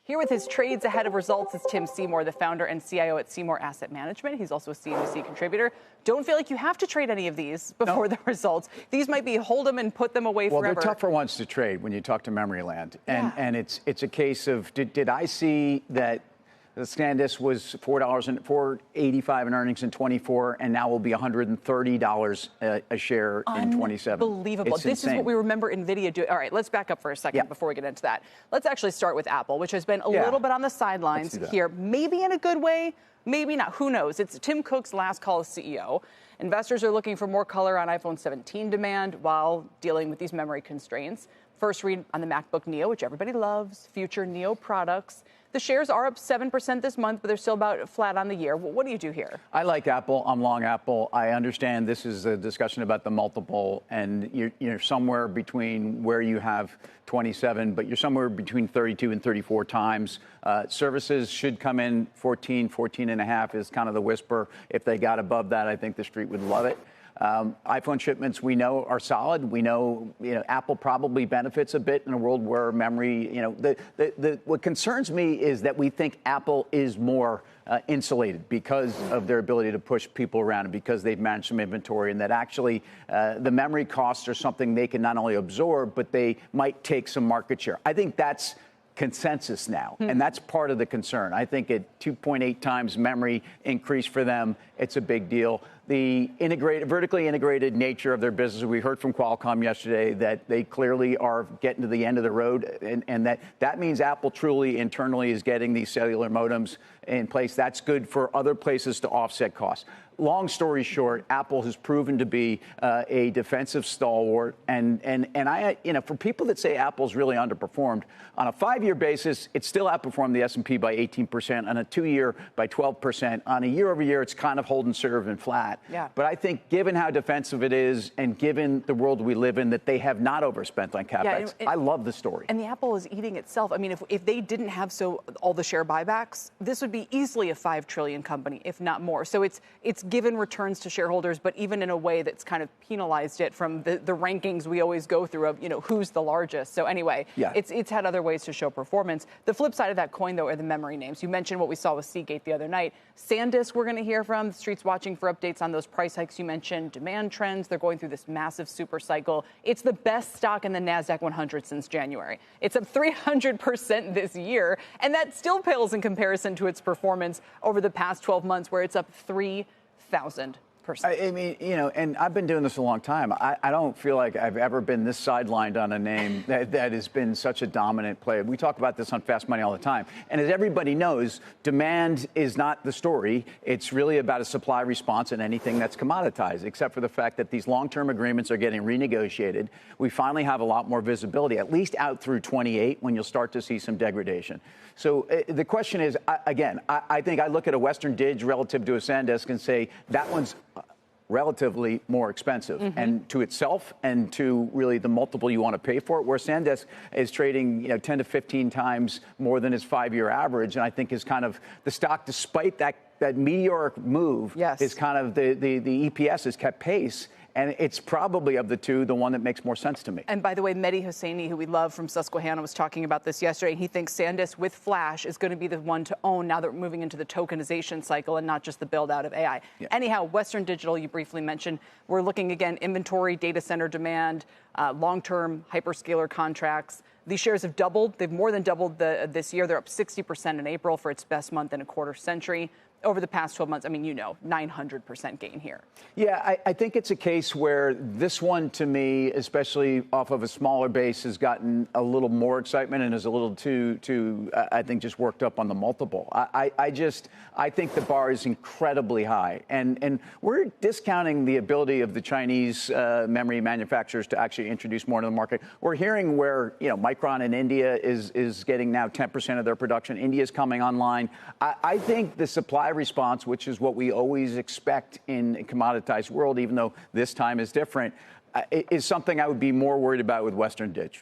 Here with his trades ahead of results is Tim Seymour, the founder and CIO at Seymour Asset Management. He's also a CNBC contributor. Don't feel like you have to trade any of these before the results. These might be hold them and put them away forever. Well, they're tougher ones to trade when you talk to Memory Land. And it's a case of, did I see that the SanDisk was $4.85 in earnings in 24, and now will be $130 a share in 27. Unbelievable. This is what we remember NVIDIA doing. All right, let's back up for a second before we get into that. Let's actually start with Apple, which has been a little bit on the sidelines here, maybe in a good way, maybe not. Who knows? It's Tim Cook's last call as CEO. Investors are looking for more color on iPhone 17 demand while dealing with these memory constraints. First read on the MacBook Neo, which everybody loves, future Neo products. The shares are up 7% this month, but they're still about flat on the year. What do you do here? I like Apple. I'm long Apple. I understand this is a discussion about the multiple, and you're somewhere between where you have 27, but you're somewhere between 32 and 34 times. Services should come in 14 and a half is kind of the whisper. If they got above that, I think the street would love it. iPhone shipments, we know, are solid. We know, Apple probably benefits a bit in a world where memory, what concerns me is that we think Apple is more insulated because of their ability to push people around and because they've managed some inventory, and that actually the memory costs are something they can not only absorb, but they might take some market share. I think that's consensus now, and that's part of the concern. I think at 2.8 times memory increase for them, it's a big deal. The vertically integrated nature of their business, we heard from Qualcomm yesterday that they clearly are getting to the end of the road, and that means Apple truly internally is getting these cellular modems in place. That's good for other places to offset costs. Long story short, Apple has proven to be a defensive stalwart, and I, for people that say Apple's really underperformed, on a 5-year basis, it still outperformed the S&P by 18%, on a 2-year by 12%. On a year-over-year, it's kind of holding serve and flat. Yeah. But I think given how defensive it is and given the world we live in, that they have not overspent on CapEx. I love the story. And the Apple is eating itself. I mean, if they didn't have all the share buybacks, this would be easily a $5 trillion company, if not more. So it's given returns to shareholders, but even in a way that's kind of penalized it from the rankings we always go through of, who's the largest. So anyway, it's had other ways to show performance. The flip side of that coin, though, are the memory names. You mentioned what we saw with Seagate the other night. SanDisk, we're going to hear from. The Street's watching for updates on those price hikes you mentioned, demand trends. They're going through this massive super cycle. It's the best stock in the NASDAQ 100 since January. It's up 300% this year, and that still pales in comparison to its performance over the past 12 months, where it's up 3,000%. I mean, and I've been doing this a long time. I don't feel like I've ever been this sidelined on a name that has been such a dominant player. We talk about this on Fast Money all the time. And as everybody knows, demand is not the story. It's really about a supply response in anything that's commoditized, except for the fact that these long-term agreements are getting renegotiated. We finally have a lot more visibility, at least out through 28, when you'll start to see some degradation. So the question is, again, I think I look at a Western Dig relative to a SanDisk and say that one's relatively more expensive, and to itself and to really the multiple you want to pay for it, where SanDisk is trading 10 to 15 times more than its 5-year average, and I think is kind of the stock, despite that meteoric move, is kind of the EPS has kept pace. And it's probably, of the two, the one that makes more sense to me. And by the way, Mehdi Hosseini, who we love from Susquehanna, was talking about this yesterday. He thinks SanDisk with Flash is going to be the one to own now that we're moving into the tokenization cycle and not just the build out of AI. Anyhow, Western Digital, you briefly mentioned, we're looking again, inventory, data center demand, long-term hyperscaler contracts. These shares have doubled. They've more than doubled this year. They're up 60% in April for its best month in a quarter century. Over the past 12 months, I mean, 900% gain here. Yeah, I think it's a case where this one, to me, especially off of a smaller base, has gotten a little more excitement and is a little too I think, just worked up on the multiple. I think the bar is incredibly high. And we're discounting the ability of the Chinese memory manufacturers to actually introduce more to the market. We're hearing where, Micron in India is getting now 10% of their production. India's coming online. I think the supply response, which is what we always expect in a commoditized world, even though this time is different, is something I would be more worried about with Western Dig.